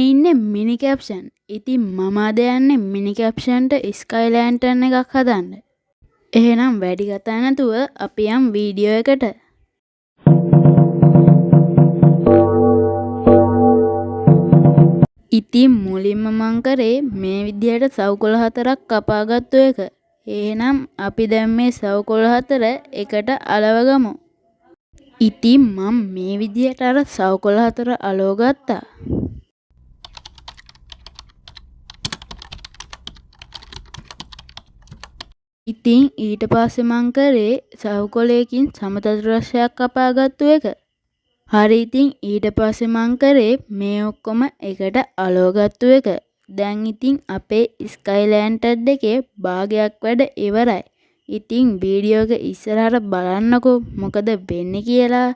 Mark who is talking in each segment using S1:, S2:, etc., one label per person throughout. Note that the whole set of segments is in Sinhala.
S1: මේ ඉන්නේ මිනි කැප්ෂන්. ඉතින් මම අද යන්නේ මිනි කැප්ෂන්ට ස්කයි ලෑන්ටර්න් එකක් හදන්න. එහෙනම් වැඩි කතා නැතුව අපි යම් වීඩියෝ එකට. ඉතින් මුලින්ම මං කරේ මේ විදිහට සවුකොළ 4ක් කපාගත්තු එක. එහෙනම් අපි දැන් මේ සවුකොළ 4 එකට අලව ගමු. ඉතින් මම මේ විදිහට අර සවුකොළ 4 අලව ගත්තා. ඉතින් ඊට පස්සේ මං කරේ සවුකොළයකින් සමචතුරස්‍රයක් කපාගත්තු එක. හරි ඉතින් ඊට පස්සේ මං කරේ මේ ඔක්කොම එකට අලවගත්තු එක. දැන් ඉතින් අපේ ස්කයි ලෑන්ටර්න් එකේ භාගයක් වැඩ ඉවරයි. ඉතින් වීඩියෝ එක ඉස්සරහට බලන්නකෝ මොකද වෙන්නේ කියලා.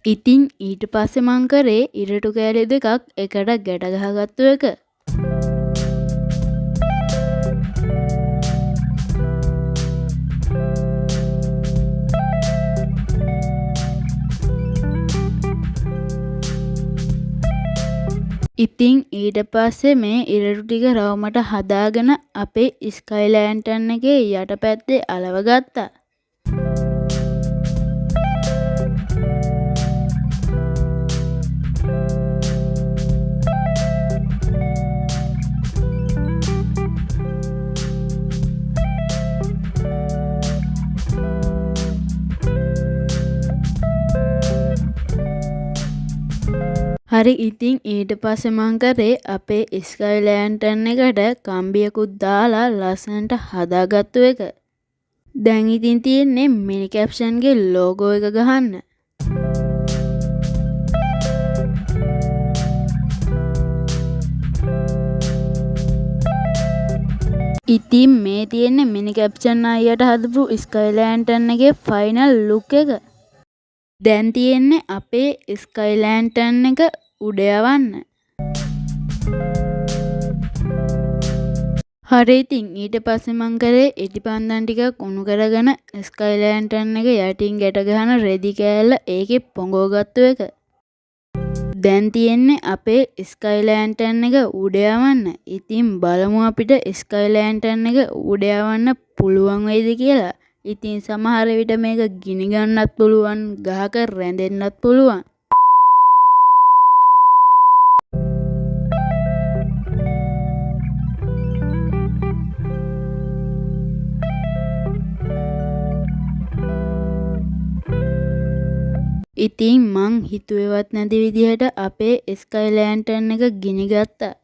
S1: ඉතින් ඊට පස්සේ මං කරේ ඉරටු කෑලි දෙකක් එකට ගැට ගහගත්තු එක. ඉතින් ඊට පස්සේ මේ ඉරටු ටික රවුමට හදාගෙන අපේ ස්කයි ලෑන්ටර්න් එකේ යටපැත්තේ අලව ගත්තා. හරි ඉතින් ඊට පස්සේ මං කරේ අපේ ස්කයි ලෑන්ටර්න් එකට කම්බියකුත් දාලා ලස්සනට හදාගත්තු එක. දැන් ඉතින් තියෙන්නේ මිනි කැප්ෂන්ගේ ලෝගෝ එක ගහන්න. ඉතින් මේ තියෙන්නේ මිනි කැප්ෂන් අයියට හදපු ස්කයි ලෑන්ටර්න් එකේ ෆයිනල් ලුක් එක. දැන් තියෙන්නේ අපේ ස්කයි ලෑන්ටර්න් එක උඩ යවන්න. හරි ඉතින් ඊට පස්සේ මං කරේ ඉටිපන්දන් ටිකක් උණු කරගෙන ස්කයි ලෑන්ටර්න් එක යටින් ගැට ගහන රෙදි කෑල්ල ඒකේ පොඟවගත්තු එක. දැන් තියෙන්නේ අපේ ස්කයි ලෑන්ටර්න් එක උඩ යවන්න. ඉතින් බලමු අපිට ස්කයි ලෑන්ටර්න් එක උඩ යවන්න පුළුවන් වෙයිද කියලා. ඉතින් සමහර විට මේක ගිනි ගන්නත් පුළුවන්, ගහක රැඳෙන්නත් පුළුවන්. ඉතින් මං හිතුවේවත් නැති විදිහට අපේ ස්කයි ලෑන්ටර්න් එක ගිනි ගත්තා.